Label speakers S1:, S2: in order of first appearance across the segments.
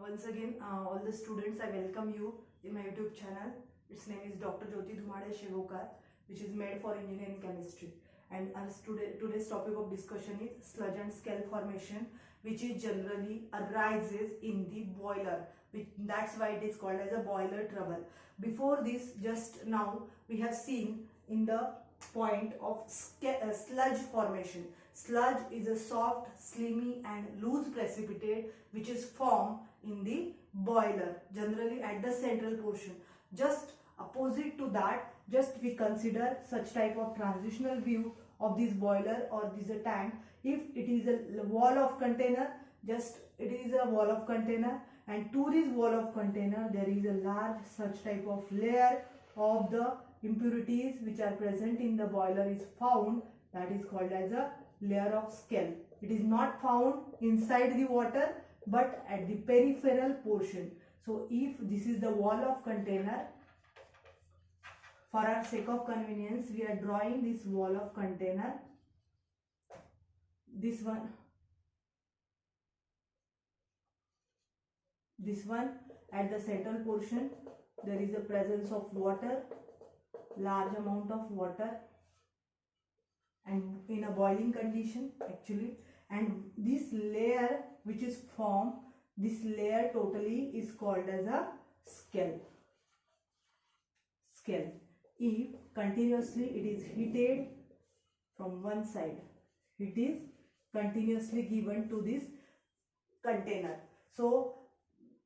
S1: Once again, all the students, I welcome you in my YouTube channel. Its name is Dr. Jyoti Dhumade Shivokar, which is made for engineering chemistry. And today's topic of discussion is sludge and scale formation, which is generally arises in the boiler. That's why it is called as a boiler trouble. Before this, just now we have seen in the point of sludge formation. Sludge is a soft, slimy and loose precipitate which is formed in the boiler, generally at the central portion. Just opposite to that, just we consider such type of transitional view of this boiler or this a tank. If it is a wall of container, just it is a wall of container, and to this wall of container there is a large such type of layer of the impurities which are present in the boiler is found. That is called as a layer of scale. It is not found inside the water but at the peripheral portion. So if this is the wall of container, for our sake of convenience we are drawing this wall of container. This one at the central portion there is a presence of water, large amount of water, and in a boiling condition actually, and this layer which is formed, this layer totally is called as a scale. If continuously it is heated from one side, it is continuously given to this container, so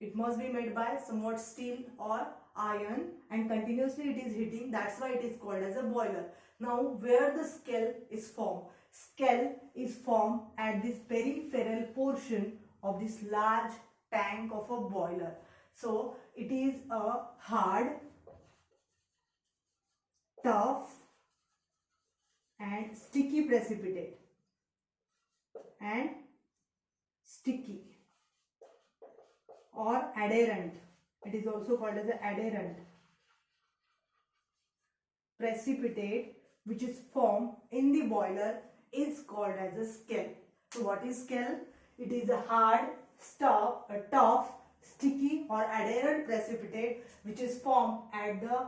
S1: it must be made by somewhat steel or iron, and continuously it is heating. That's why it is called as a boiler. Now where the scale is formed? Scale is formed at this peripheral portion of this large tank of a boiler. So it is a hard, tough and sticky precipitate, and sticky or adherent. It is also called as an adherent precipitate which is formed in the boiler is called as a scale. So what is scale? It is a hard, tough, sticky or adherent precipitate which is formed at the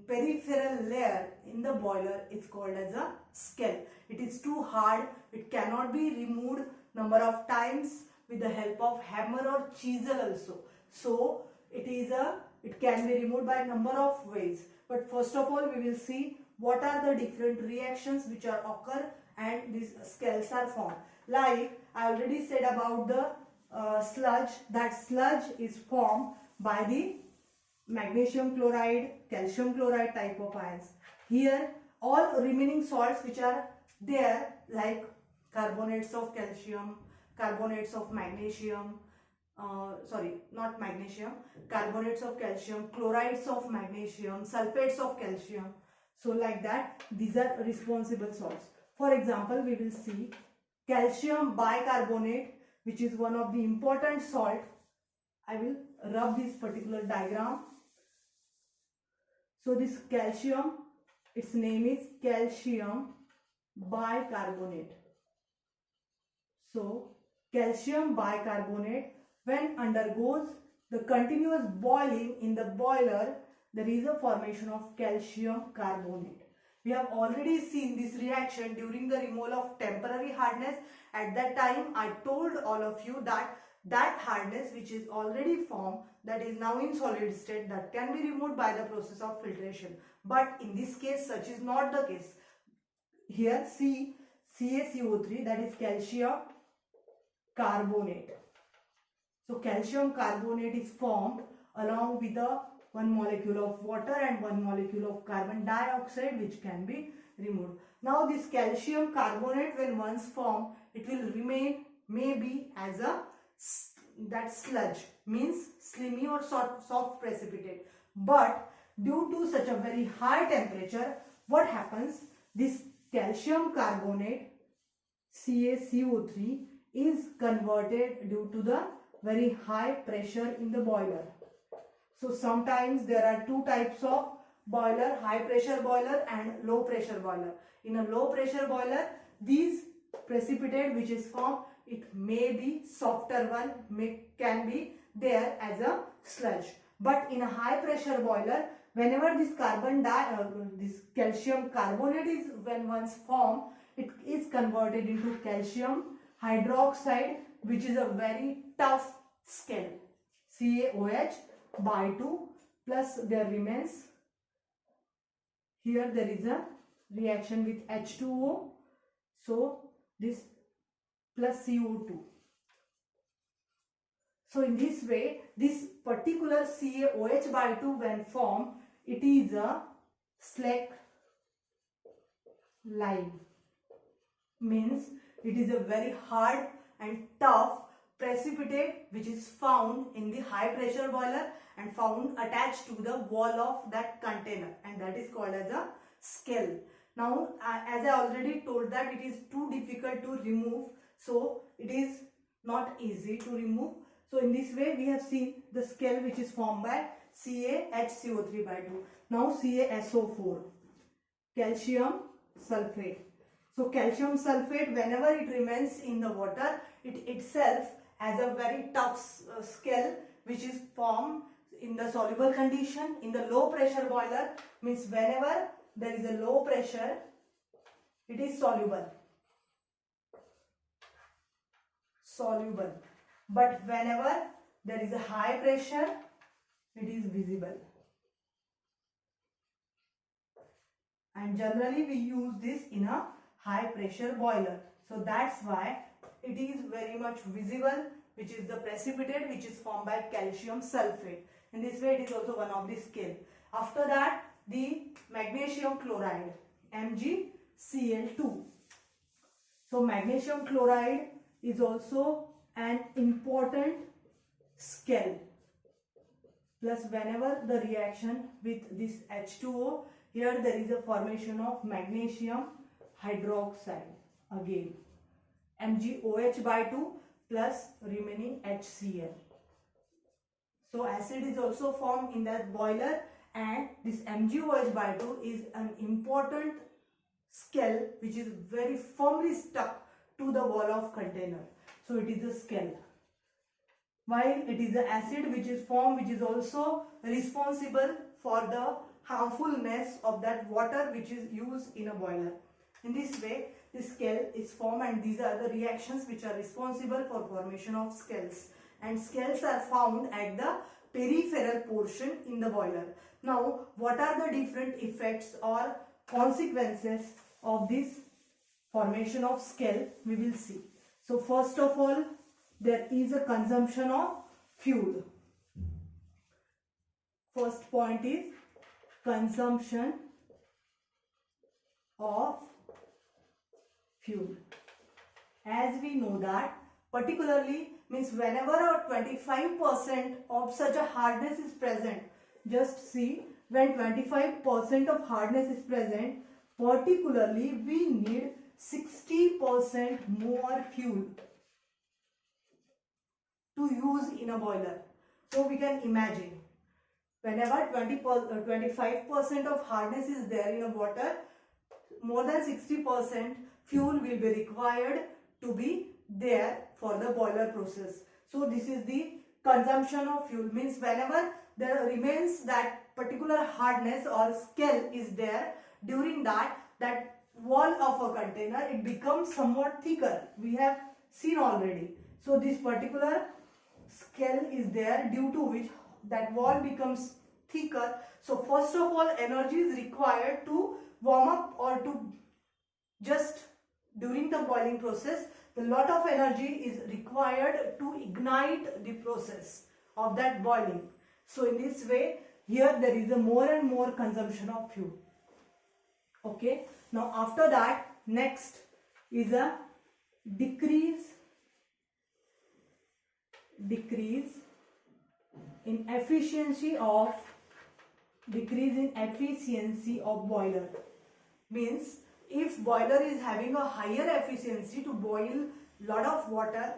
S1: peripheral layer in the boiler. It's called as a scale. It is too hard. It cannot be removed number of times with the help of hammer or chisel also. So it can be removed by a number of ways. But first of all, we will see what are the different reactions which are occur and these scales are formed. Like I already said about the sludge, that sludge is formed by the magnesium chloride, calcium chloride type of ions. Here all remaining salts which are there, like carbonates of calcium, carbonates of magnesium, carbonates of calcium, chlorides of magnesium, sulfates of calcium. So like that, these are responsible salts. For example, we will see calcium bicarbonate, which is one of the important salt. I will rub this particular diagram. So this calcium, its name is calcium bicarbonate. So calcium bicarbonate, when undergoes the continuous boiling in the boiler, there is a formation of calcium carbonate. We have already seen this reaction during the removal of temporary hardness. At that time, I told all of you that hardness which is already formed, that is now in solid state, that can be removed by the process of filtration. But in this case, such is not the case. Here, CaCO3, that is calcium carbonate. So calcium carbonate is formed along with one molecule of water and one molecule of carbon dioxide which can be removed. Now this calcium carbonate, when once formed, it will remain maybe as that sludge, means slimy or soft precipitate. But due to such a very high temperature, what happens? This calcium carbonate, CaCO3, is converted due to the very high pressure in the boiler. So sometimes there are two types of boiler, high pressure boiler and low pressure boiler. In a low pressure boiler, these precipitate which is formed, it may be softer one, can be there as a sludge. But in a high pressure boiler, whenever this this calcium carbonate is when once formed, it is converted into calcium hydroxide, which is a very tough scale, CaOH by 2, plus there remains, here there is a reaction with H2O, so this plus CO2. So in this way, this particular CaOH by 2 when formed, it is a slack line, means it is a very hard and tough precipitate which is found in the high pressure boiler and found attached to the wall of that container, and that is called as a scale. Now as I already told that it is too difficult to remove, so it is not easy to remove. So in this way we have seen the scale which is formed by CaHCO3 by 2. Now CaSO4, calcium sulfate. So calcium sulfate, whenever it remains in the water, it itself has a very tough scale which is formed in the soluble condition in the low pressure boiler, means whenever there is a low pressure it is soluble, but whenever there is a high pressure it is visible, and generally we use this in a high pressure boiler. So that's why it is very much visible, which is the precipitate which is formed by calcium sulfate. In this way it is also one of the scale. After that, the magnesium chloride, MgCl2. So magnesium chloride is also an important scale. Plus whenever the reaction with this H2O, here there is a formation of magnesium hydroxide, again MgOH by 2 plus remaining HCl. So acid is also formed in that boiler, and this MgOH by 2 is an important scale which is very firmly stuck to the wall of container. So it is a scale. While it is the acid which is formed, which is also responsible for the harmfulness of that water which is used in a boiler. In this way, the scale is formed, and these are the reactions which are responsible for formation of scales. And scales are found at the peripheral portion in the boiler. Now, what are the different effects or consequences of this formation of scale? We will see. So, first of all, there is a consumption of fuel. First point is consumption of fuel. As we know that, particularly means whenever a 25% of such a hardness is present, just see, when 25% of hardness is present, particularly we need 60% more fuel to use in a boiler. So we can imagine, whenever 25% of hardness is there in a water, more than 60% fuel will be required to be there for the boiler process. So this is the consumption of fuel, means whenever there remains that particular hardness or scale is there, during that wall of a container, it becomes somewhat thicker. We have seen already. So this particular scale is there, due to which that wall becomes thicker. So first of all, energy is required to warm up, or to just during the boiling process, a lot of energy is required to ignite the process of that boiling. So in this way, here there is a more and more consumption of fuel. Okay. Now after that, next is a decrease in efficiency of boiler. Means if boiler is having a higher efficiency to boil lot of water,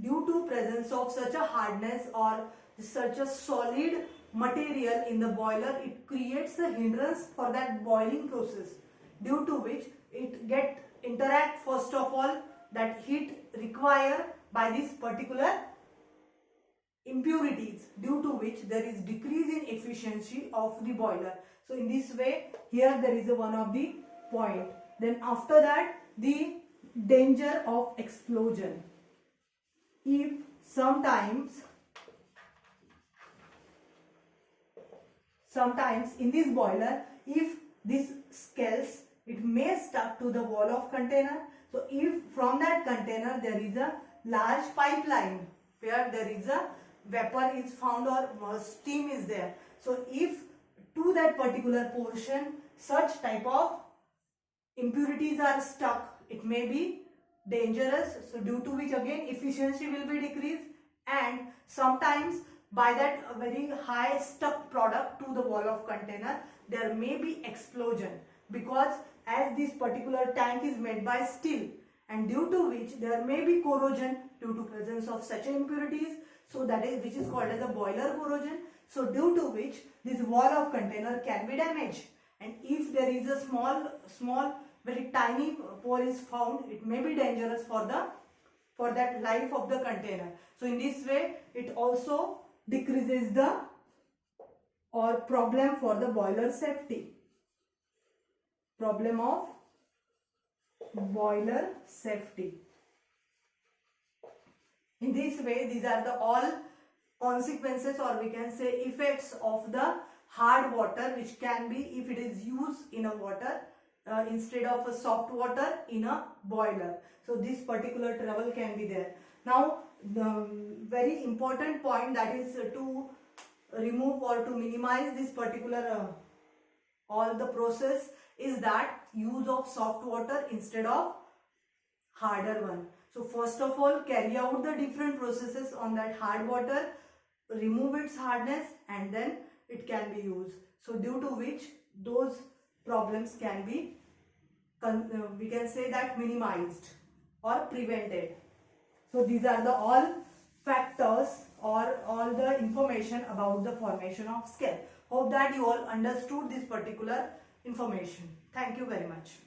S1: due to presence of such a hardness or such a solid material in the boiler, it creates a hindrance for that boiling process, due to which it get interact first of all that heat required by this particular impurities, due to which there is decrease in efficiency of the boiler. So in this way, here there is one of the point. Then after that, the danger of explosion. If sometimes in this boiler, if this scales, it may stuck to the wall of container. So if from that container there is a large pipeline where there is a vapor is found or steam is there. So if to that particular portion such type of impurities are stuck, it may be dangerous. So due to which again efficiency will be decreased, and sometimes by that very high stuck product to the wall of container, there may be explosion, because as this particular tank is made by steel, and due to which there may be corrosion due to presence of such impurities. So that is which is called as a boiler corrosion. So due to which this wall of container can be damaged, and if there is a small very tiny pore is found, it may be dangerous for that life of the container. So in this way it also decreases the or problem for the boiler safety. Problem of boiler safety. In this way, these are the all consequences, or we can say effects of the hard water, which can be if it is used in a water instead of a soft water in a boiler. So this particular trouble can be there. Now the very important point, that is to remove or to minimize this particular all the process, is that use of soft water instead of harder one. So first of all, carry out the different processes on that hard water, remove its hardness, and then it can be used. So due to which those problems can be, we can say that minimized or prevented. So these are the all factors or all the information about the formation of scale. Hope that you all understood this particular information. Thank you very much.